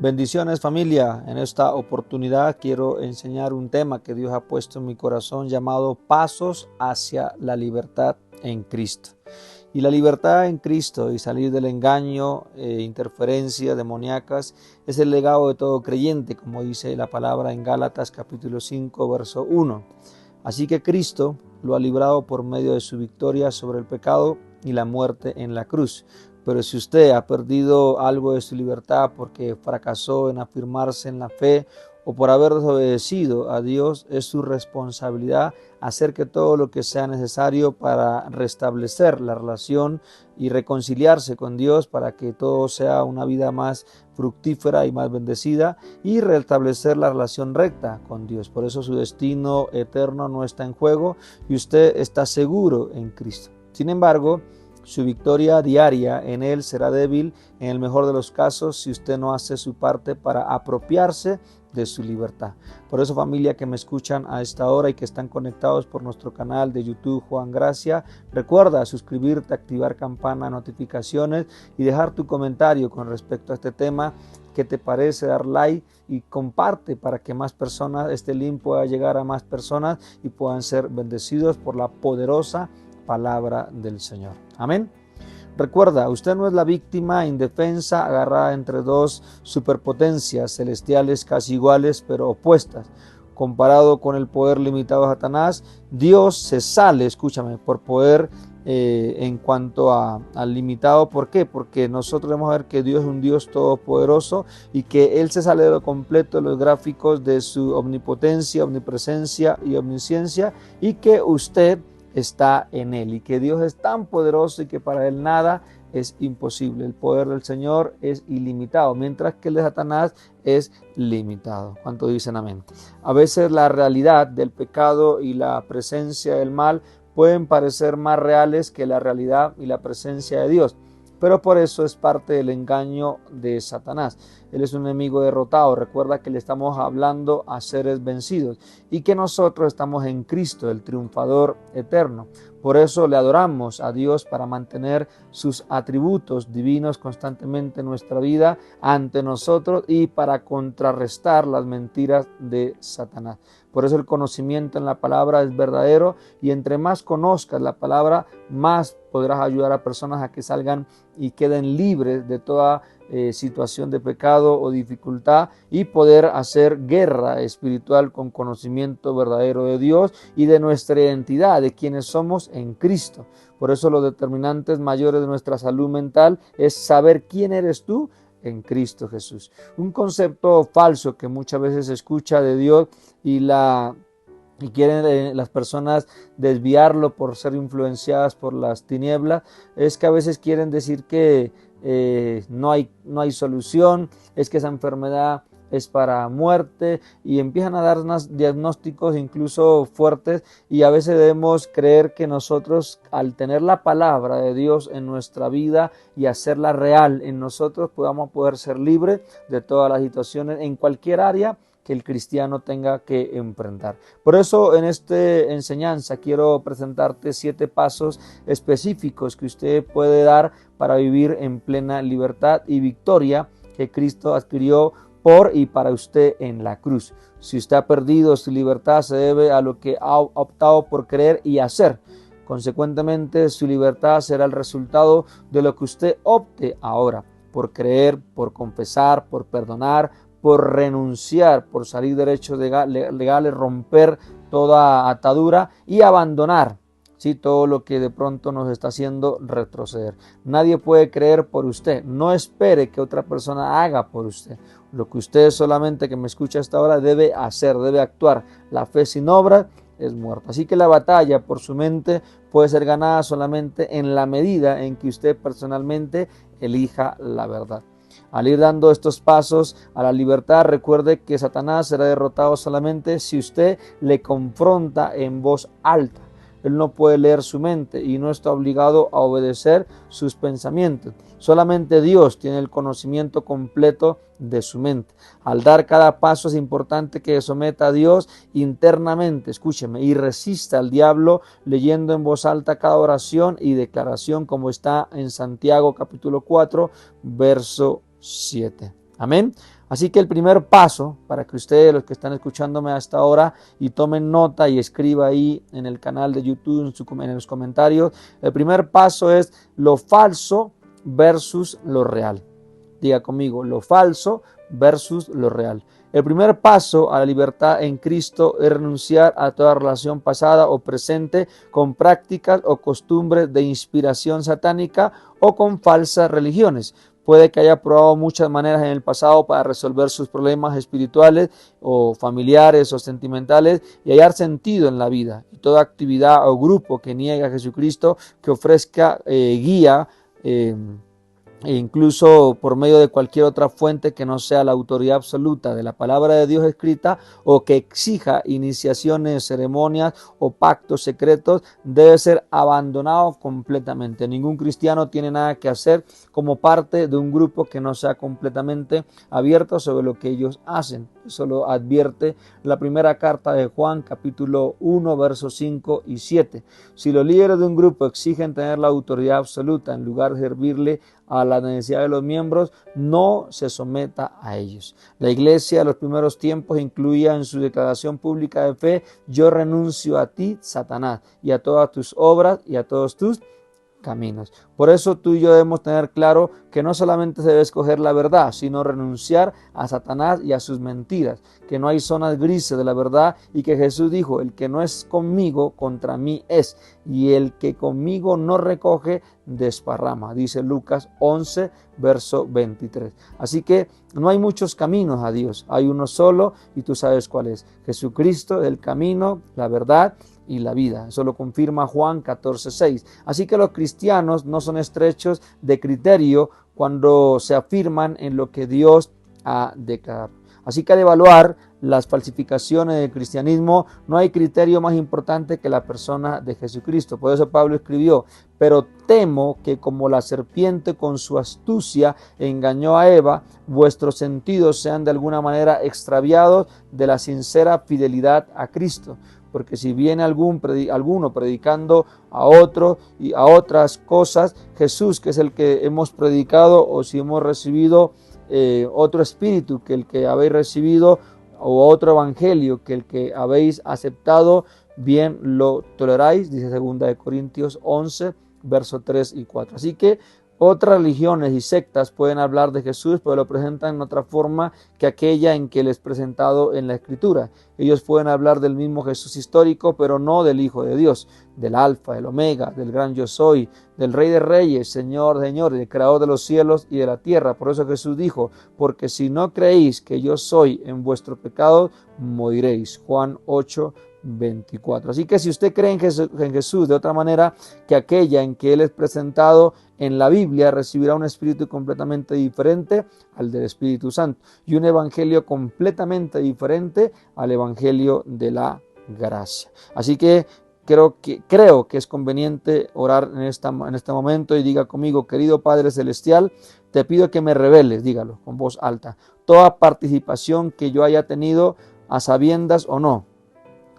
Bendiciones, familia. En esta oportunidad quiero enseñar un tema que Dios ha puesto en mi corazón llamado Pasos hacia la libertad en Cristo. Y la libertad en Cristo y salir del engaño, interferencias demoníacas es el legado de todo creyente, como dice la palabra en Gálatas capítulo 5, verso 1. Así que Cristo lo ha librado por medio de su victoria sobre el pecado y la muerte en la cruz. Pero si usted ha perdido algo de su libertad porque fracasó en afirmarse en la fe o por haber desobedecido a Dios, es su responsabilidad hacer que todo lo que sea necesario para restablecer la relación y reconciliarse con Dios para que todo sea una vida más fructífera y más bendecida y restablecer la relación recta con Dios. Por eso su destino eterno no está en juego y usted está seguro en Cristo. Sin embargo, su victoria diaria en Él será débil en el mejor de los casos si usted no hace su parte para apropiarse de su libertad. Por eso, familia que me escuchan a esta hora y que están conectados por nuestro canal de YouTube Juan Gracia, recuerda suscribirte, activar campana de notificaciones y dejar tu comentario con respecto a este tema. ¿Qué te parece? Dar like y comparte para que más personas, este link pueda llegar a más personas y puedan ser bendecidos por la poderosa palabra del Señor. Amén. Recuerda, usted no es la víctima indefensa agarrada entre dos superpotencias celestiales casi iguales pero opuestas. Comparado con el poder limitado de Satanás, Dios se sale, escúchame, por poder en cuanto al limitado. ¿Por qué? Porque nosotros debemos ver que Dios es un Dios todopoderoso y que Él se sale de lo completo de los gráficos de su omnipotencia, omnipresencia y omnisciencia, y que usted está en Él y que Dios es tan poderoso y que para Él nada es imposible. El poder del Señor es ilimitado, mientras que el de Satanás es limitado. ¿Cuánto dicen amén? A veces la realidad del pecado y la presencia del mal pueden parecer más reales que la realidad y la presencia de Dios, pero por eso es parte del engaño de Satanás. Él es un enemigo derrotado. Recuerda que le estamos hablando a seres vencidos y que nosotros estamos en Cristo, el triunfador eterno. Por eso le adoramos a Dios para mantener sus atributos divinos constantemente en nuestra vida ante nosotros y para contrarrestar las mentiras de Satanás. Por eso el conocimiento en la palabra es verdadero y entre más conozcas la palabra, más podrás ayudar a personas a que salgan y queden libres de toda situación de pecado o dificultad y poder hacer guerra espiritual con conocimiento verdadero de Dios y de nuestra identidad, de quienes somos en Cristo. Por eso los determinantes mayores de nuestra salud mental es saber quién eres tú en Cristo Jesús. Un concepto falso que muchas veces se escucha de Dios y quieren las personas desviarlo por ser influenciadas por las tinieblas, es que a veces quieren decir que no hay solución, es que esa enfermedad es para muerte y empiezan a darnos diagnósticos incluso fuertes y a veces debemos creer que nosotros al tener la palabra de Dios en nuestra vida y hacerla real en nosotros podamos poder ser libres de todas las situaciones en cualquier área que el cristiano tenga que enfrentar. Por eso en esta enseñanza quiero presentarte 7 pasos específicos que usted puede dar para vivir en plena libertad y victoria que Cristo adquirió por y para usted en la cruz. Si usted ha perdido su libertad, se debe a lo que ha optado por creer y hacer. Consecuentemente, su libertad será el resultado de lo que usted opte ahora, por creer, por confesar, por perdonar, por renunciar, por salir de derechos legales, romper toda atadura y abandonar todo lo que de pronto nos está haciendo retroceder. Nadie puede creer por usted. No espere que otra persona haga por usted. Lo que usted solamente que me escucha hasta ahora debe hacer, debe actuar. La fe sin obra es muerta. Así que la batalla por su mente puede ser ganada solamente en la medida en que usted personalmente elija la verdad. Al ir dando estos pasos a la libertad, recuerde que Satanás será derrotado solamente si usted le confronta en voz alta. Él no puede leer su mente y no está obligado a obedecer sus pensamientos. Solamente Dios tiene el conocimiento completo de su mente. Al dar cada paso es importante que someta a Dios internamente, escúcheme, y resista al diablo leyendo en voz alta cada oración y declaración como está en Santiago capítulo 4, verso 7. Amén. Así que el primer paso, para que ustedes, los que están escuchándome hasta ahora, y tomen nota y escriba ahí en el canal de YouTube, en los comentarios, el primer paso es lo falso versus lo real. Diga conmigo, lo falso versus lo real. El primer paso a la libertad en Cristo es renunciar a toda relación pasada o presente con prácticas o costumbres de inspiración satánica o con falsas religiones. Puede que haya probado muchas maneras en el pasado para resolver sus problemas espirituales o familiares o sentimentales y hallar sentido en la vida. Y toda actividad o grupo que niegue a Jesucristo, que ofrezca guía, e incluso por medio de cualquier otra fuente que no sea la autoridad absoluta de la palabra de Dios escrita, o que exija iniciaciones, ceremonias o pactos secretos, debe ser abandonado completamente. Ningún cristiano tiene nada que hacer como parte de un grupo que no sea completamente abierto sobre lo que ellos hacen. Eso lo advierte la primera carta de Juan, capítulo 1, versos 5 y 7. Si los líderes de un grupo exigen tener la autoridad absoluta en lugar de servirle a la necesidad de los miembros, no se someta a ellos. La iglesia de los primeros tiempos incluía en su declaración pública de fe: yo renuncio a ti, Satanás, y a todas tus obras y a todos tus caminos. Por eso tú y yo debemos tener claro que no solamente se debe escoger la verdad, sino renunciar a Satanás y a sus mentiras, que no hay zonas grises de la verdad y que Jesús dijo: el que no es conmigo, contra mí es, y el que conmigo no recoge, desparrama, dice Lucas 11, verso 23. Así que no hay muchos caminos a Dios, hay uno solo y tú sabes cuál es: Jesucristo, el camino, la verdad y la vida. Eso lo confirma Juan 14:6. Así que los cristianos no son estrechos de criterio cuando se afirman en lo que Dios ha declarado. Así que al evaluar las falsificaciones del cristianismo, no hay criterio más importante que la persona de Jesucristo. Por eso Pablo escribió: pero temo que como la serpiente con su astucia engañó a Eva, vuestros sentidos sean de alguna manera extraviados de la sincera fidelidad a Cristo. Porque si viene alguno predicando a otro y a otras cosas, Jesús, que es el que hemos predicado, o si hemos recibido otro espíritu que el que habéis recibido, o otro evangelio que el que habéis aceptado, bien lo toleráis, dice 2 Corintios 11, versos 3 y 4. Así que otras religiones y sectas pueden hablar de Jesús, pero lo presentan en otra forma que aquella en que les presentado en la Escritura. Ellos pueden hablar del mismo Jesús histórico, pero no del Hijo de Dios, del Alfa, del Omega, del gran yo soy, del Rey de Reyes, Señor de Señores, el Creador de los cielos y de la tierra. Por eso Jesús dijo: porque si no creéis que yo soy, en vuestro pecado moriréis. Juan 8, 24. Así que si usted cree en Jesús de otra manera que aquella en que Él es presentado en la Biblia, recibirá un espíritu completamente diferente al del Espíritu Santo y un evangelio completamente diferente al evangelio de la gracia. Así que creo que es conveniente orar en este momento y diga conmigo: querido Padre Celestial, te pido que me reveles, dígalo con voz alta, toda participación que yo haya tenido, a sabiendas o no,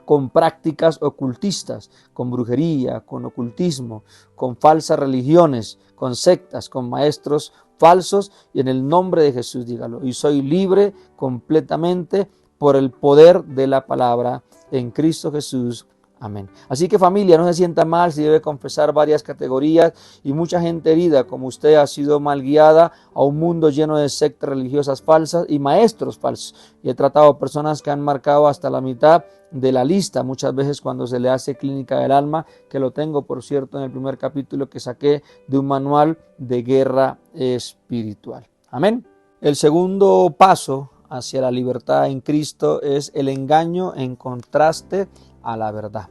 con prácticas ocultistas, con brujería, con ocultismo, con falsas religiones, con sectas, con maestros falsos, y en el nombre de Jesús dígalo: y soy libre completamente por el poder de la palabra en Cristo Jesús. Amén. Así que, familia, no se sienta mal si debe confesar varias categorías, y mucha gente herida como usted ha sido mal guiada a un mundo lleno de sectas religiosas falsas y maestros falsos. Y he tratado personas que han marcado hasta la mitad de la lista, muchas veces cuando se le hace clínica del alma, que lo tengo, por cierto, en el primer capítulo que saqué de un manual de guerra espiritual. Amén. El segundo paso hacia la libertad en Cristo es el engaño en contraste a la verdad.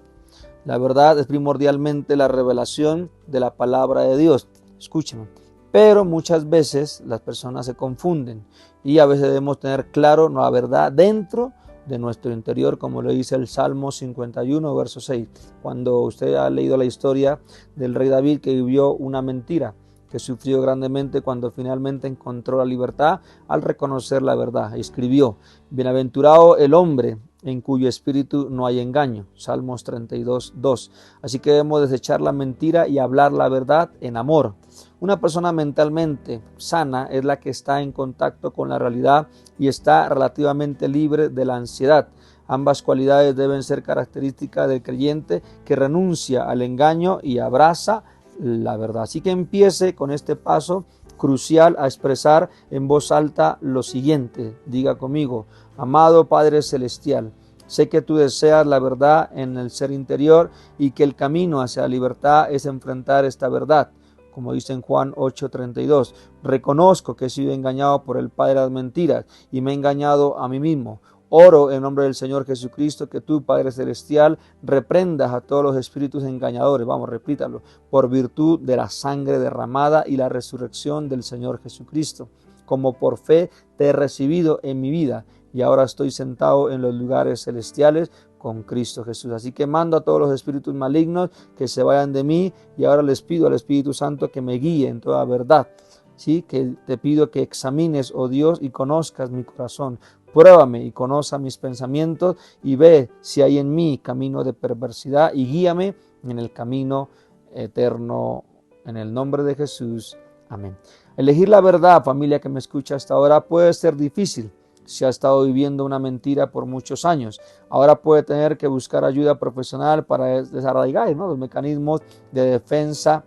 La verdad es primordialmente la revelación de la palabra de Dios. Escúcheme. Pero muchas veces las personas se confunden y a veces debemos tener claro la verdad dentro de nuestro interior, como lo dice el Salmo 51, verso 6. Cuando usted ha leído la historia del rey David, que vivió una mentira, que sufrió grandemente cuando finalmente encontró la libertad al reconocer la verdad. Escribió: bienaventurado el hombre en cuyo espíritu no hay engaño. Salmos 32:2. Así que debemos desechar la mentira y hablar la verdad en amor. Una persona mentalmente sana es la que está en contacto con la realidad y está relativamente libre de la ansiedad. Ambas cualidades deben ser características del creyente que renuncia al engaño y abraza la verdad. Así que empiece con este paso crucial a expresar en voz alta lo siguiente. Diga conmigo: amado Padre Celestial, sé que tú deseas la verdad en el ser interior y que el camino hacia la libertad es enfrentar esta verdad. Como dice en Juan 8:32, reconozco que he sido engañado por el padre de las mentiras y me he engañado a mí mismo. Oro en nombre del Señor Jesucristo que tú, Padre Celestial, reprendas a todos los espíritus engañadores. Vamos, repítalo. Por virtud de la sangre derramada y la resurrección del Señor Jesucristo. Como por fe te he recibido en mi vida y ahora estoy sentado en los lugares celestiales con Cristo Jesús. Así que mando a todos los espíritus malignos que se vayan de mí y ahora les pido al Espíritu Santo que me guíe en toda verdad. Sí, que te pido que examines, oh Dios, y conozcas mi corazón. Pruébame y conozca mis pensamientos y ve si hay en mí camino de perversidad y guíame en el camino eterno. En el nombre de Jesús. Amén. Elegir la verdad, familia que me escucha hasta ahora, puede ser difícil si ha estado viviendo una mentira por muchos años. Ahora puede tener que buscar ayuda profesional para desarraigar, ¿no?, los mecanismos de defensa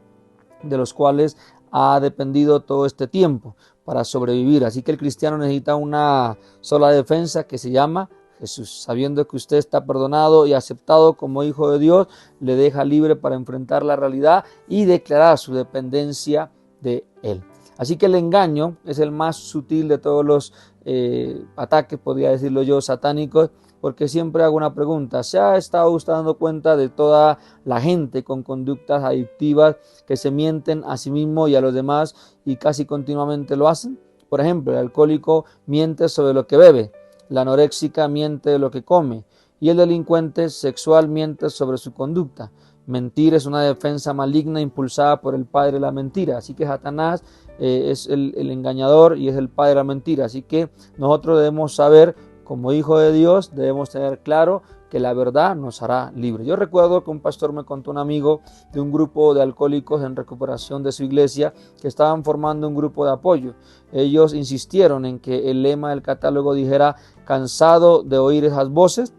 de los cuales ha dependido todo este tiempo para sobrevivir. Así que el cristiano necesita una sola defensa que se llama Jesús. Sabiendo que usted está perdonado y aceptado como hijo de Dios, le deja libre para enfrentar la realidad y declarar su dependencia de Él. Así que el engaño es el más sutil de todos los ataques, podría decirlo yo, satánicos, porque siempre hago una pregunta: ¿se ha estado usted dando cuenta de toda la gente con conductas adictivas que se mienten a sí mismo y a los demás y casi continuamente lo hacen? Por ejemplo, el alcohólico miente sobre lo que bebe, la anoréxica miente de lo que come y el delincuente sexual miente sobre su conducta. Mentir es una defensa maligna impulsada por el padre de la mentira. Así que Satanás es el engañador y es el padre de la mentira. Así que nosotros debemos saber, como hijo de Dios, debemos tener claro que la verdad nos hará libres. Yo recuerdo que un pastor me contó, un amigo de un grupo de alcohólicos en recuperación de su iglesia, que estaban formando un grupo de apoyo. Ellos insistieron en que el lema del catálogo dijera: cansado de oír esas voces.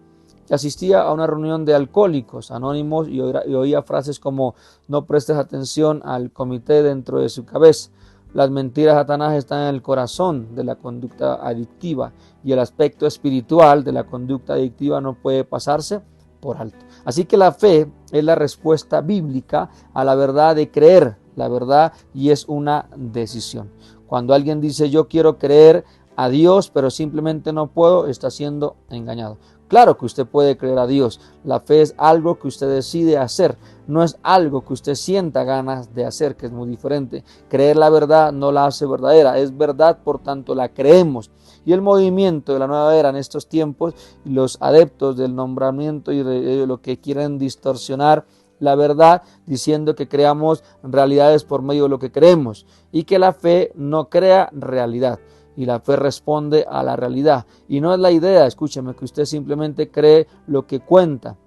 Asistía a una reunión de alcohólicos anónimos y oía frases como: no prestes atención al comité dentro de su cabeza. Las mentiras de Satanás están en el corazón de la conducta adictiva y el aspecto espiritual de la conducta adictiva no puede pasarse por alto. Así que la fe es la respuesta bíblica a la verdad de creer la verdad y es una decisión. Cuando alguien dice: yo quiero creer a Dios pero simplemente no puedo, está siendo engañado. Claro que usted puede creer a Dios. La fe es algo que usted decide hacer, no es algo que usted sienta ganas de hacer, que es muy diferente. Creer la verdad no la hace verdadera, es verdad, por tanto la creemos. Y el movimiento de la nueva era en estos tiempos, los adeptos del nombramiento y de lo que quieren distorsionar la verdad, diciendo que creamos realidades por medio de lo que creemos y que la fe no crea realidad. Y la fe responde a la realidad. Y no es la idea, escúcheme, que usted simplemente cree lo que cuenta.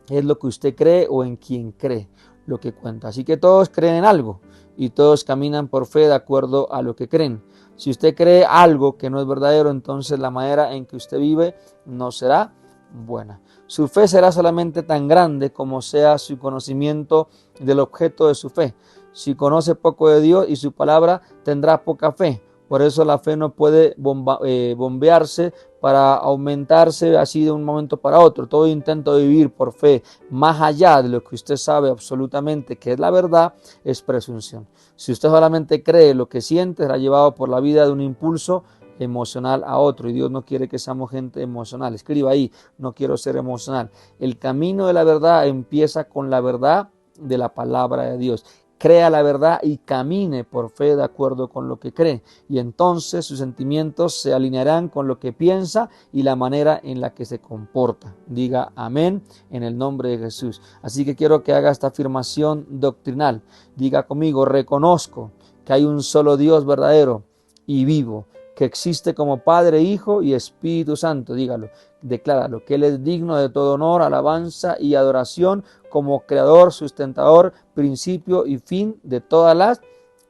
Es lo que usted cree o en quien cree lo que cuenta. Así que todos creen en algo y todos caminan por fe de acuerdo a lo que creen. Si usted cree algo que no es verdadero, entonces la manera en que usted vive no será buena. Su fe será solamente tan grande como sea su conocimiento del objeto de su fe. Si conoce poco de Dios y su palabra, tendrá poca fe. Por eso la fe no puede bombearse para aumentarse así de un momento para otro. Todo intento de vivir por fe más allá de lo que usted sabe absolutamente que es la verdad es presunción. Si usted solamente cree lo que siente, será llevado por la vida de un impulso emocional a otro. Y Dios no quiere que seamos gente emocional. Escriba ahí: no quiero ser emocional. El camino de la verdad empieza con la verdad de la palabra de Dios. Crea la verdad y camine por fe de acuerdo con lo que cree. Y entonces sus sentimientos se alinearán con lo que piensa y la manera en la que se comporta. Diga amén en el nombre de Jesús. Así que quiero que haga esta afirmación doctrinal. Diga conmigo: reconozco que hay un solo Dios verdadero y vivo, que existe como Padre, Hijo y Espíritu Santo. Dígalo, decláralo, que Él es digno de todo honor, alabanza y adoración como creador, sustentador, principio y fin de todas las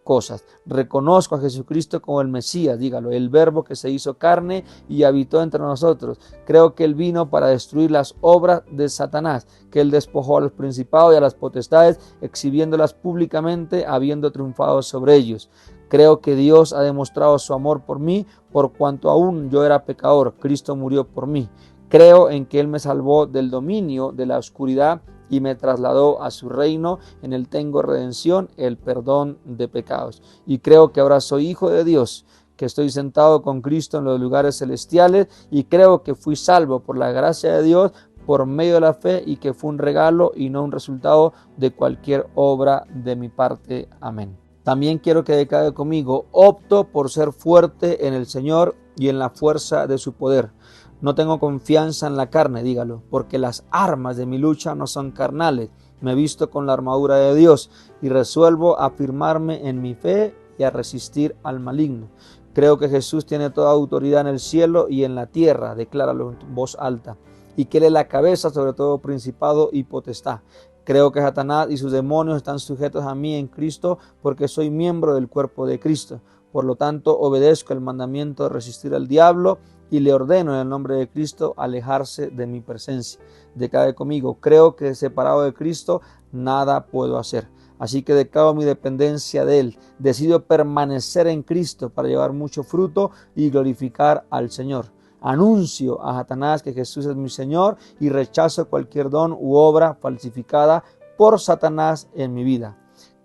cosas. Reconozco a Jesucristo como el Mesías, dígalo, el Verbo que se hizo carne y habitó entre nosotros. Creo que Él vino para destruir las obras de Satanás, que Él despojó a los principados y a las potestades, exhibiéndolas públicamente, habiendo triunfado sobre ellos. Creo que Dios ha demostrado su amor por mí, por cuanto aún yo era pecador, Cristo murió por mí. Creo en que Él me salvó del dominio de la oscuridad y me trasladó a su reino. En Él tengo redención, el perdón de pecados. Y creo que ahora soy hijo de Dios, que estoy sentado con Cristo en los lugares celestiales, y creo que fui salvo por la gracia de Dios por medio de la fe, y que fue un regalo y no un resultado de cualquier obra de mi parte. Amén. También quiero que declare conmigo: opto por ser fuerte en el Señor y en la fuerza de su poder. No tengo confianza en la carne, dígalo, porque las armas de mi lucha no son carnales. Me visto con la armadura de Dios y resuelvo a afirmarme en mi fe y a resistir al maligno. Creo que Jesús tiene toda autoridad en el cielo y en la tierra, decláralo en voz alta, y que Él es la cabeza sobre todo principado y potestad. Creo que Satanás y sus demonios están sujetos a mí en Cristo, porque soy miembro del cuerpo de Cristo. Por lo tanto, obedezco el mandamiento de resistir al diablo y le ordeno en el nombre de Cristo alejarse de mi presencia. Declare conmigo: creo que separado de Cristo nada puedo hacer. Así que declaro mi dependencia de Él. Decido permanecer en Cristo para llevar mucho fruto y glorificar al Señor. Anuncio a Satanás que Jesús es mi Señor y rechazo cualquier don u obra falsificada por Satanás en mi vida.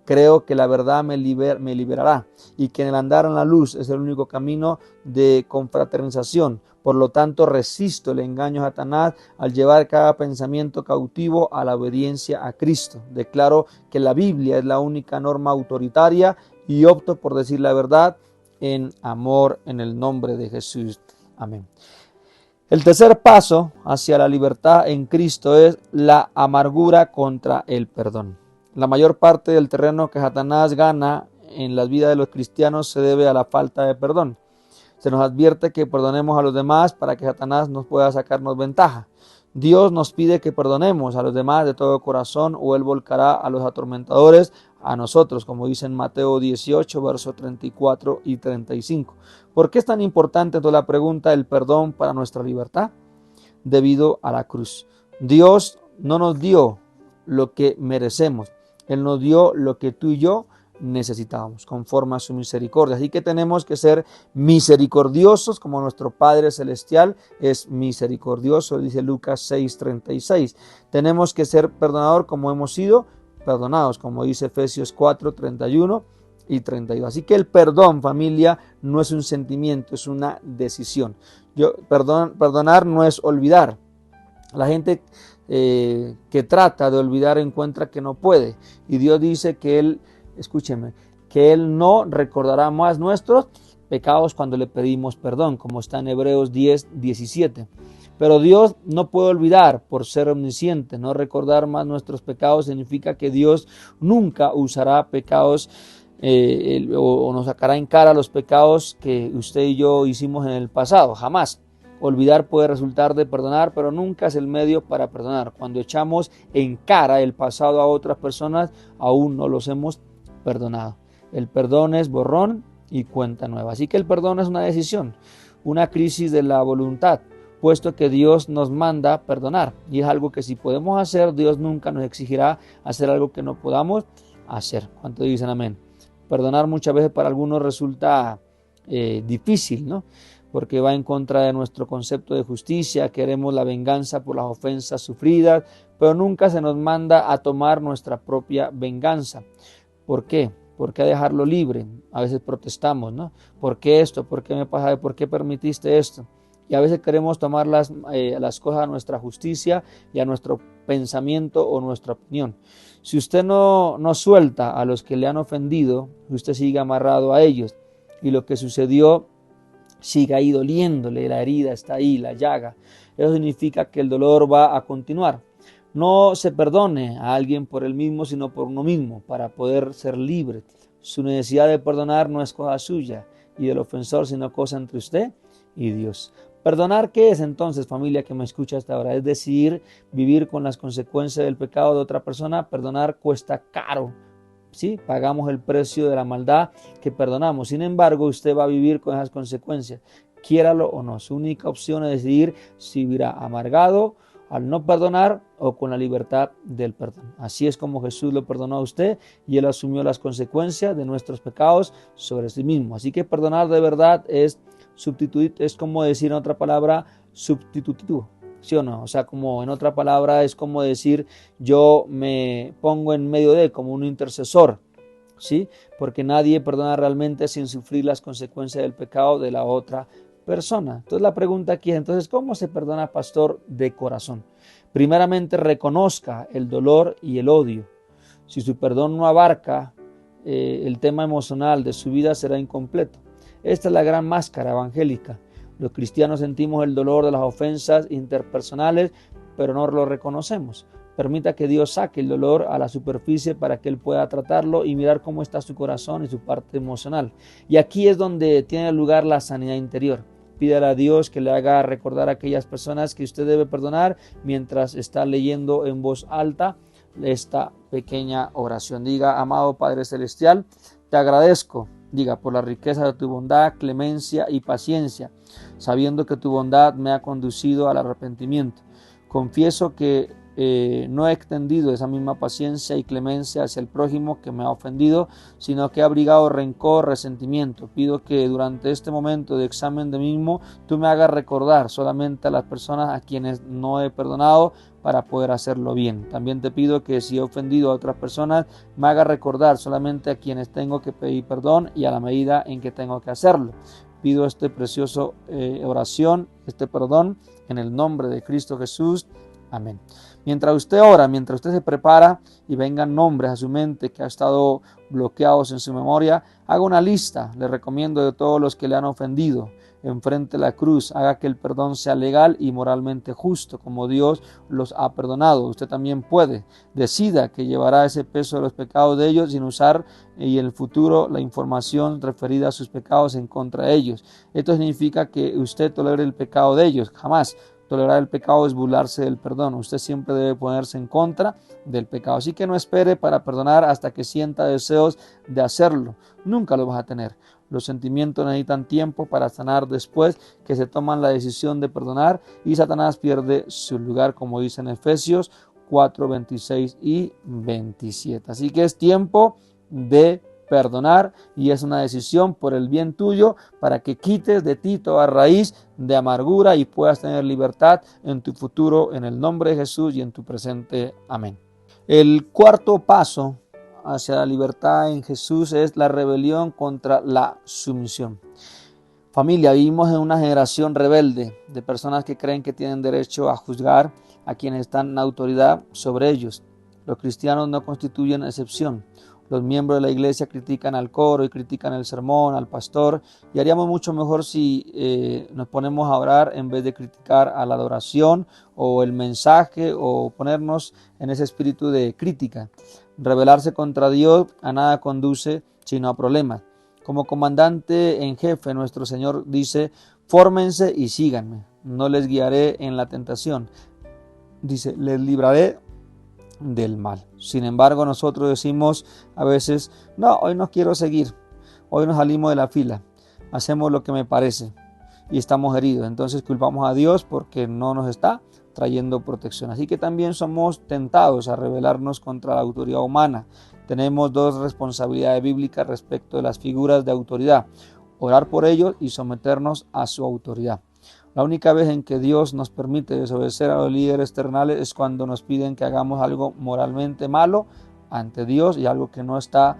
Creo que la verdad me liberará y que en el andar en la luz es el único camino de confraternización. Por lo tanto, resisto el engaño de Satanás al llevar cada pensamiento cautivo a la obediencia a Cristo. Declaro que la Biblia es la única norma autoritaria y opto por decir la verdad en amor en el nombre de Jesús. Amén. El tercer paso hacia la libertad en Cristo es la amargura contra el perdón. La mayor parte del terreno que Satanás gana en la vida de los cristianos se debe a la falta de perdón. Se nos advierte que perdonemos a los demás para que Satanás nos pueda sacarnos ventaja. Dios nos pide que perdonemos a los demás de todo corazón, o Él volcará a los atormentadores a nosotros, como dice en Mateo 18, versos 34 y 35. ¿Por qué es tan importante toda la pregunta del perdón para nuestra libertad? Debido a la cruz. Dios no nos dio lo que merecemos. Él nos dio lo que tú y yo necesitábamos, conforme a su misericordia. Así que tenemos que ser misericordiosos como nuestro Padre Celestial es misericordioso, dice Lucas 6:36. Tenemos que ser perdonador como hemos sido perdonados, como dice Efesios 4:31 y 32. Así que el perdón, familia, no es un sentimiento, es una decisión. Perdonar no es olvidar. La gente que trata de olvidar encuentra que no puede. Y Dios dice que Él, escúcheme, que Él no recordará más nuestros pecados cuando le pedimos perdón, como está en Hebreos 10:17. Pero Dios no puede olvidar por ser omnisciente. No recordar más nuestros pecados significa que Dios nunca usará pecados o nos sacará en cara los pecados que usted y yo hicimos en el pasado. Jamás. Olvidar puede resultar de perdonar, pero nunca es el medio para perdonar. Cuando echamos en cara el pasado a otras personas, aún no los hemos perdonado. El perdón es borrón y cuenta nueva. Así que el perdón es una decisión, una crisis de la voluntad, puesto que Dios nos manda perdonar. Y es algo que si podemos hacer, Dios nunca nos exigirá hacer algo que no podamos hacer. ¿Cuántos dicen amén? Perdonar muchas veces para algunos resulta difícil, ¿no? Porque va en contra de nuestro concepto de justicia, queremos la venganza por las ofensas sufridas, pero nunca se nos manda a tomar nuestra propia venganza. ¿Por qué? ¿Por qué dejarlo libre? A veces protestamos, ¿no? ¿Por qué esto? ¿Por qué me pasa? ¿Por qué permitiste esto? Y a veces queremos tomar las cosas a nuestra justicia y a nuestro pensamiento o nuestra opinión. Si usted no suelta a los que le han ofendido, usted sigue amarrado a ellos. Y lo que sucedió sigue ahí doliéndole, la herida está ahí, la llaga. Eso significa que el dolor va a continuar. No se perdone a alguien por él mismo, sino por uno mismo, para poder ser libre. Su necesidad de perdonar no es cosa suya, y del ofensor, sino cosa entre usted y Dios. ¿Perdonar qué es entonces, familia que me escucha hasta ahora? Es decidir vivir con las consecuencias del pecado de otra persona. Perdonar cuesta caro. ¿Sí? Pagamos el precio de la maldad que perdonamos. Sin embargo, usted va a vivir con esas consecuencias, quiéralo o no. Su única opción es decidir si vivirá amargado al no perdonar o con la libertad del perdón. Así es como Jesús lo perdonó a usted y Él asumió las consecuencias de nuestros pecados sobre sí mismo. Así que perdonar de verdad es sustituir, es como decir en otra palabra, substitutivo. ¿Sí o no? O sea, como en otra palabra es como decir yo me pongo en medio de, como un intercesor, ¿sí? Porque nadie perdona realmente sin sufrir las consecuencias del pecado de la otra persona. Entonces la pregunta aquí es, entonces, ¿cómo se perdona, pastor, de corazón? Primeramente, reconozca el dolor y el odio. Si su perdón no abarca el tema emocional de su vida, será incompleto. Esta es la gran máscara evangélica. Los cristianos sentimos el dolor de las ofensas interpersonales, pero no lo reconocemos. Permita que Dios saque el dolor a la superficie para que Él pueda tratarlo y mirar cómo está su corazón y su parte emocional. Y aquí es donde tiene lugar la sanidad interior. Pídale a Dios que le haga recordar a aquellas personas que usted debe perdonar mientras está leyendo en voz alta esta pequeña oración. Diga: amado Padre Celestial, te agradezco, diga, por la riqueza de tu bondad, clemencia y paciencia, sabiendo que tu bondad me ha conducido al arrepentimiento. Confieso que no he extendido esa misma paciencia y clemencia hacia el prójimo que me ha ofendido, sino que he abrigado rencor, resentimiento. Pido que durante este momento de examen de mí mismo, tú me hagas recordar solamente a las personas a quienes no he perdonado para poder hacerlo bien. También te pido que si he ofendido a otras personas, me hagas recordar solamente a quienes tengo que pedir perdón y a la medida en que tengo que hacerlo. Pido este precioso oración, este perdón, en el nombre de Cristo Jesús. Amén. Mientras usted ora, mientras usted se prepara y vengan nombres a su mente que ha estado bloqueados en su memoria, haga una lista, le recomiendo, de todos los que le han ofendido. Enfrente la cruz, haga que el perdón sea legal y moralmente justo, como Dios los ha perdonado. Usted también puede, decida que llevará ese peso de los pecados de ellos sin usar y en el futuro la información referida a sus pecados en contra de ellos. Esto significa que usted tolere el pecado de ellos, jamás. Tolerar el pecado es burlarse del perdón. Usted siempre debe ponerse en contra del pecado. Así que no espere para perdonar hasta que sienta deseos de hacerlo. Nunca lo vas a tener. Los sentimientos necesitan tiempo para sanar después que se toman la decisión de perdonar y Satanás pierde su lugar, como dice en Efesios 4, 26 y 27. Así que es tiempo de perdonar y es una decisión por el bien tuyo para que quites de ti toda raíz de amargura y puedas tener libertad en tu futuro, en el nombre de Jesús y en tu presente. Amén. El cuarto paso hacia la libertad en Jesús es la rebelión contra la sumisión. Familia, vivimos en una generación rebelde de personas que creen que tienen derecho a juzgar a quienes están en autoridad sobre ellos. Los cristianos no constituyen excepción. Los miembros de la iglesia critican al coro y critican el sermón, al pastor, y haríamos mucho mejor si nos ponemos a orar en vez de criticar a la adoración o el mensaje o ponernos en ese espíritu de crítica. Rebelarse contra Dios a nada conduce sino a problemas. Como comandante en jefe, nuestro Señor dice: fórmense y síganme, no les guiaré en la tentación. Dice: les libraré del mal. Sin embargo, nosotros decimos a veces: no, hoy no quiero seguir, hoy nos salimos de la fila, hacemos lo que me parece y estamos heridos. Entonces culpamos a Dios porque no nos está trayendo protección. Así que también somos tentados a rebelarnos contra la autoridad humana. Tenemos dos responsabilidades bíblicas respecto de las figuras de autoridad: orar por ellos y someternos a su autoridad. La única vez en que Dios nos permite desobedecer a los líderes terrenales es cuando nos piden que hagamos algo moralmente malo ante Dios y algo que no está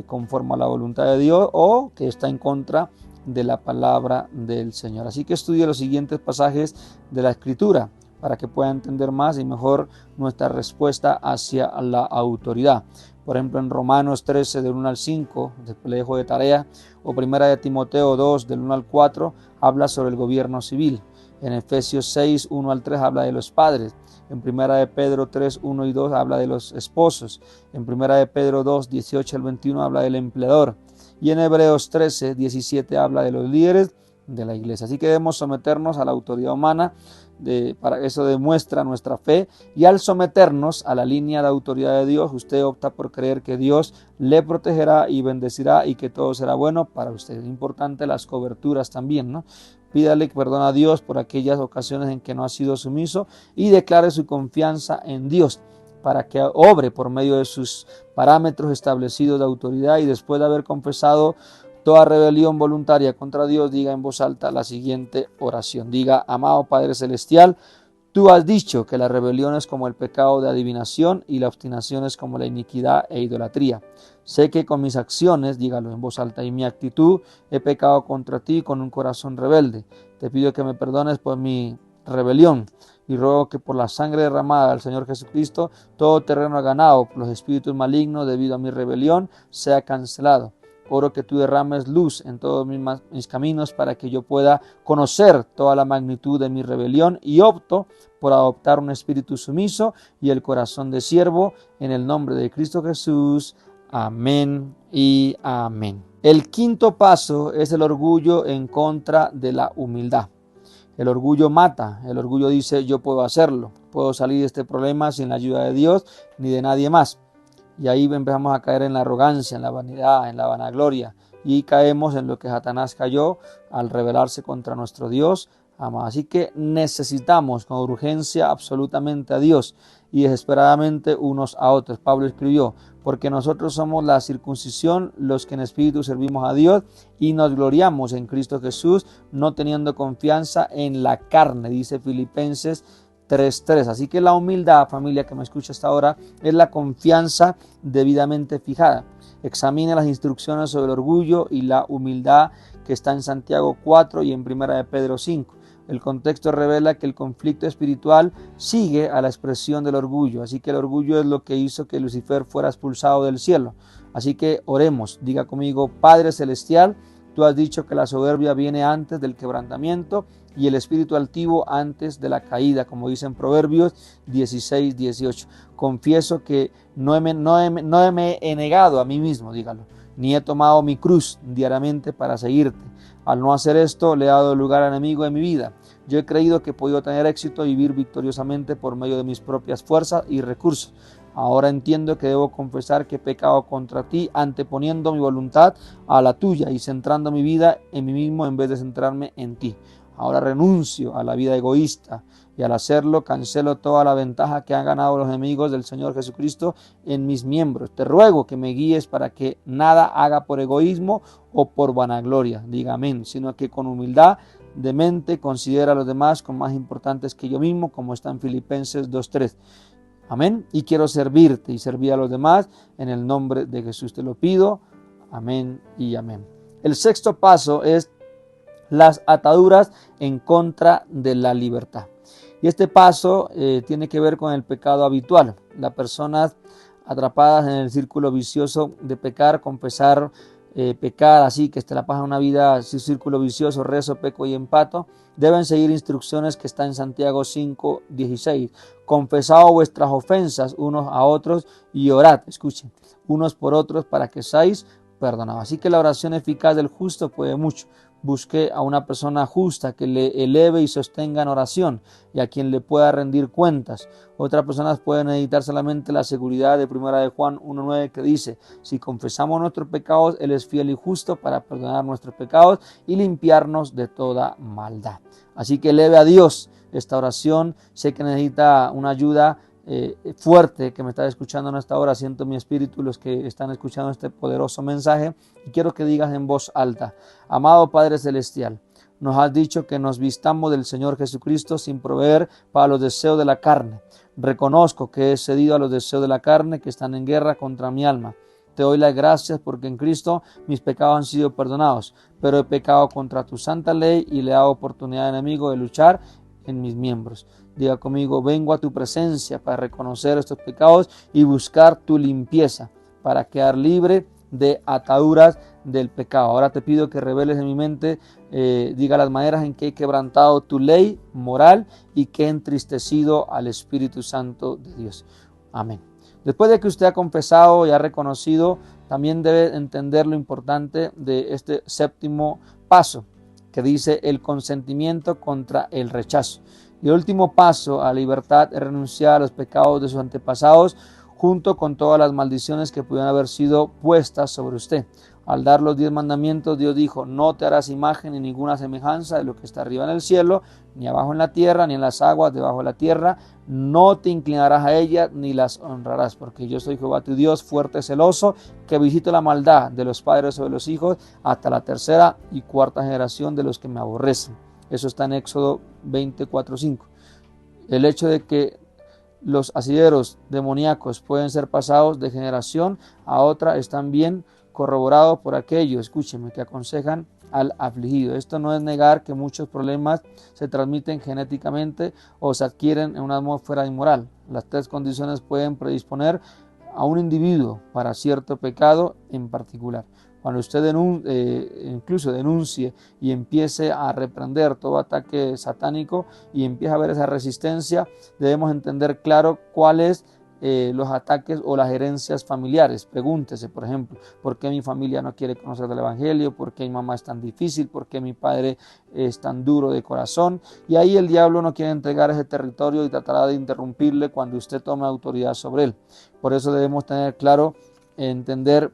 conforme a la voluntad de Dios o que está en contra de la palabra del Señor. Así que estudie los siguientes pasajes de la Escritura para que pueda entender más y mejor nuestra respuesta hacia la autoridad. Por ejemplo, en Romanos 13, del 1 al 5, después le dejo de tarea, o Primera de Timoteo 2, del 1 al 4, habla sobre el gobierno civil. En Efesios 6, 1 al 3, habla de los padres. En Primera de Pedro 3, 1 y 2, habla de los esposos. En Primera de Pedro 2, 18 al 21, habla del empleador. Y en Hebreos 13, 17 habla de los líderes de la iglesia. Así que debemos someternos a la autoridad humana, para eso demuestra nuestra fe, y al someternos a la línea de autoridad de Dios, usted opta por creer que Dios le protegerá y bendecirá y que todo será bueno para usted. Es importante las coberturas también, ¿no? Pídale perdón a Dios por aquellas ocasiones en que no ha sido sumiso y declare su confianza en Dios para que obre por medio de sus parámetros establecidos de autoridad, y después de haber confesado toda rebelión voluntaria contra Dios, diga en voz alta la siguiente oración. Diga: amado Padre Celestial, tú has dicho que la rebelión es como el pecado de adivinación y la obstinación es como la iniquidad e idolatría. Sé que con mis acciones, dígalo en voz alta, y mi actitud he pecado contra ti con un corazón rebelde. Te pido que me perdones por mi rebelión y ruego que por la sangre derramada del Señor Jesucristo todo terreno ganado por los espíritus malignos debido a mi rebelión sea cancelado. Oro que tú derrames luz en todos mis caminos para que yo pueda conocer toda la magnitud de mi rebelión, y opto por adoptar un espíritu sumiso y el corazón de siervo en el nombre de Cristo Jesús. Amén y amén. El quinto paso es el orgullo en contra de la humildad. El orgullo mata. El orgullo dice: yo puedo hacerlo, puedo salir de este problema sin la ayuda de Dios ni de nadie más. Y ahí empezamos a caer en la arrogancia, en la vanidad, en la vanagloria, y caemos en lo que Satanás cayó al rebelarse contra nuestro Dios amado. Así que necesitamos con urgencia absolutamente a Dios y desesperadamente unos a otros. Pablo escribió: porque nosotros somos la circuncisión, los que en espíritu servimos a Dios y nos gloriamos en Cristo Jesús, no teniendo confianza en la carne, dice Filipenses 3:3. Así que la humildad, familia que me escucha hasta ahora, es la confianza debidamente fijada. Examine las instrucciones sobre el orgullo y la humildad que está en Santiago 4 y en 1 de Pedro 5. El contexto revela que el conflicto espiritual sigue a la expresión del orgullo. Así que el orgullo es lo que hizo que Lucifer fuera expulsado del cielo. Así que oremos. Diga conmigo: Padre Celestial, tú has dicho que la soberbia viene antes del quebrantamiento y el espíritu altivo antes de la caída, como dice en Proverbios 16:18. Confieso que no me he negado a mí mismo, dígalo, ni he tomado mi cruz diariamente para seguirte. Al no hacer esto, le he dado lugar al enemigo de mi vida. Yo he creído que he podido tener éxito y vivir victoriosamente por medio de mis propias fuerzas y recursos. Ahora entiendo que debo confesar que he pecado contra ti, anteponiendo mi voluntad a la tuya y centrando mi vida en mí mismo en vez de centrarme en ti. Ahora renuncio a la vida egoísta y al hacerlo cancelo toda la ventaja que han ganado los enemigos del Señor Jesucristo en mis miembros. Te ruego que me guíes para que nada haga por egoísmo o por vanagloria, diga amén, sino que con humildad de mente considera a los demás como más importantes que yo mismo, como está en Filipenses 2:3. Amén. Y quiero servirte y servir a los demás en el nombre de Jesús. Te lo pido. Amén y amén. El sexto paso es las ataduras en contra de la libertad. Y este paso tiene que ver con el pecado habitual. Las personas atrapadas en el círculo vicioso de pecar, confesar, pecar, así que la pasan una vida, círculo vicioso, rezo, peco y empato, deben seguir instrucciones que están en Santiago 5:16. Confesad vuestras ofensas unos a otros y orad, escuchen, unos por otros para que seáis perdonados. Así que la oración eficaz del justo puede mucho. Busque a una persona justa que le eleve y sostenga en oración y a quien le pueda rendir cuentas. Otras personas pueden necesitar solamente la seguridad de 1 de Juan 1:9, que dice: si confesamos nuestros pecados, Él es fiel y justo para perdonar nuestros pecados y limpiarnos de toda maldad. Así que eleve a Dios esta oración. Sé que necesita una ayuda fuerte que me está escuchando en esta hora. Siento mi espíritu, los que están escuchando este poderoso mensaje, y quiero que digas en voz alta: amado Padre Celestial, nos has dicho que nos vistamos del Señor Jesucristo sin proveer para los deseos de la carne. Reconozco que he cedido a los deseos de la carne que están en guerra contra mi alma. Te doy las gracias porque en Cristo mis pecados han sido perdonados, pero he pecado contra tu santa ley y le he dado oportunidad al enemigo de luchar en mis miembros. Diga conmigo: vengo a tu presencia para reconocer estos pecados y buscar tu limpieza para quedar libre de ataduras del pecado. Ahora te pido que reveles en mi mente, diga las maneras en que he quebrantado tu ley moral y que he entristecido al Espíritu Santo de Dios. Amén. Después de que usted ha confesado y ha reconocido también debe entender lo importante de este séptimo paso, que dice el consentimiento contra el rechazo. Y el último paso a la libertad es renunciar a los pecados de sus antepasados, junto con todas las maldiciones que pudieran haber sido puestas sobre usted. Al dar los 10 mandamientos, Dios dijo: no te harás imagen ni ninguna semejanza de lo que está arriba en el cielo, ni abajo en la tierra, ni en las aguas debajo de la tierra. No te inclinarás a ellas, ni las honrarás, porque yo soy Jehová tu Dios, fuerte y celoso, que visito la maldad de los padres sobre los hijos, hasta la tercera y cuarta generación de los que me aborrecen. Eso está en Éxodo 24:5. El hecho de que los asideros demoníacos pueden ser pasados de generación a otra es también corroborado por aquellos, escúcheme, que aconsejan al afligido. Esto no es negar que muchos problemas se transmiten genéticamente o se adquieren en una atmósfera inmoral. Las 3 condiciones pueden predisponer a un individuo para cierto pecado en particular. Cuando usted incluso denuncie y empiece a reprender todo ataque satánico y empiece a ver esa resistencia, debemos entender claro cuáles los ataques o las herencias familiares. Pregúntese, por ejemplo, ¿por qué mi familia no quiere conocer del Evangelio? ¿Por qué mi mamá es tan difícil? ¿Por qué mi padre es tan duro de corazón? Y ahí el diablo no quiere entregar ese territorio y tratará de interrumpirle cuando usted tome autoridad sobre él. Por eso debemos tener claro, entender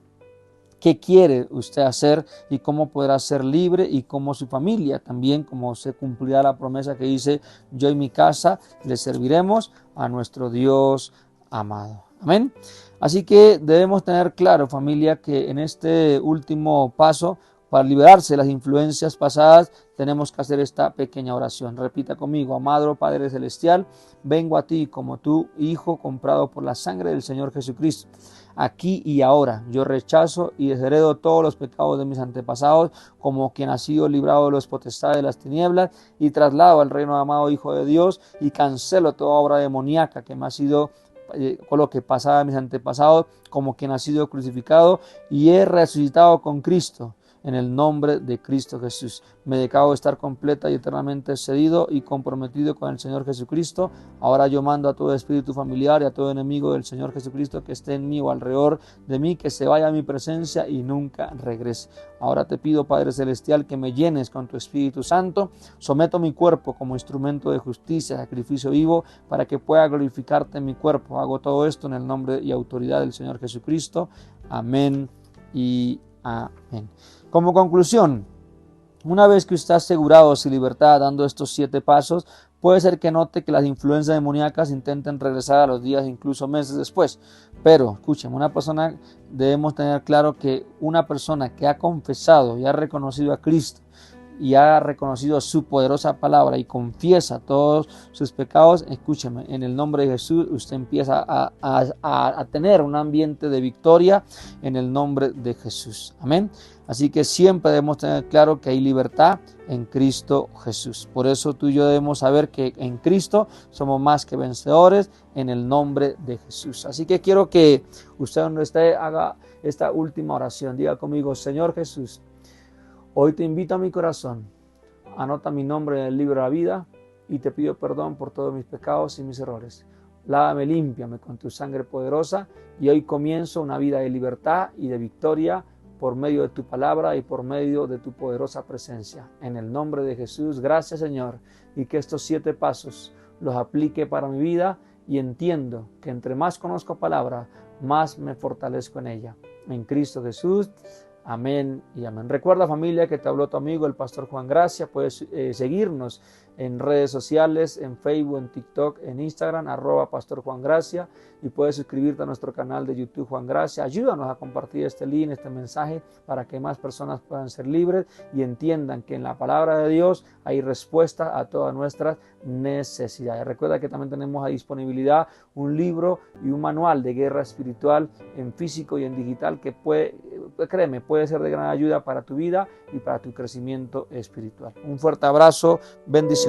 qué quiere usted hacer y cómo podrá ser libre, y cómo su familia también, cómo se cumplirá la promesa que dice: yo y mi casa le serviremos a nuestro Dios amado. Amén. Así que debemos tener claro, familia, que en este último paso, para liberarse de las influencias pasadas, tenemos que hacer esta pequeña oración. Repita conmigo: amado Padre Celestial, vengo a ti como tu Hijo comprado por la sangre del Señor Jesucristo. Aquí y ahora yo rechazo y desheredo todos los pecados de mis antepasados, como quien ha sido librado de los potestades de las tinieblas, y traslado al reino amado Hijo de Dios, y cancelo toda obra demoníaca que me ha sido con lo que pasaba a mis antepasados, como quien ha sido crucificado, y he resucitado con Cristo. En el nombre de Cristo Jesús, me declaro estar completa y eternamente cedido y comprometido con el Señor Jesucristo. Ahora yo mando a todo espíritu familiar y a todo enemigo del Señor Jesucristo que esté en mí o alrededor de mí, que se vaya a mi presencia y nunca regrese. Ahora te pido, Padre Celestial, que me llenes con tu Espíritu Santo. Someto mi cuerpo como instrumento de justicia, sacrificio vivo, para que pueda glorificarte en mi cuerpo. Hago todo esto en el nombre y autoridad del Señor Jesucristo. Amén y amén. Como conclusión, una vez que usted ha asegurado su libertad dando estos 7 pasos, puede ser que note que las influencias demoníacas intenten regresar a los días, incluso meses después. Pero, escuchen, debemos tener claro que una persona que ha confesado y ha reconocido a Cristo y ha reconocido su poderosa palabra y confiesa todos sus pecados, escúcheme, en el nombre de Jesús usted empieza a tener un ambiente de victoria en el nombre de Jesús. Amén. Así que siempre debemos tener claro que hay libertad en Cristo Jesús. Por eso tú y yo debemos saber que en Cristo somos más que vencedores en el nombre de Jesús. Así que quiero que usted donde esté haga esta última oración. Diga conmigo: Señor Jesús, hoy te invito a mi corazón, anota mi nombre en el libro de la vida y te pido perdón por todos mis pecados y mis errores. Lávame, límpiame con tu sangre poderosa, y hoy comienzo una vida de libertad y de victoria por medio de tu palabra y por medio de tu poderosa presencia. En el nombre de Jesús, gracias Señor, y que estos 7 pasos los aplique para mi vida, y entiendo que entre más conozco palabra, más me fortalezco en ella. En Cristo Jesús. Amén y amén. Recuerda, familia, que te habló tu amigo el pastor Juan Gracia. Puedes seguirnos en redes sociales, en Facebook, en TikTok, en Instagram, @Pastor Juan Gracia, y puedes suscribirte a nuestro canal de YouTube Juan Gracia. Ayúdanos a compartir este link, este mensaje, para que más personas puedan ser libres y entiendan que en la palabra de Dios hay respuesta a todas nuestras necesidades. Recuerda que también tenemos a disponibilidad un libro y un manual de guerra espiritual en físico y en digital que puede ser de gran ayuda para tu vida y para tu crecimiento espiritual. Un fuerte abrazo, bendiciones.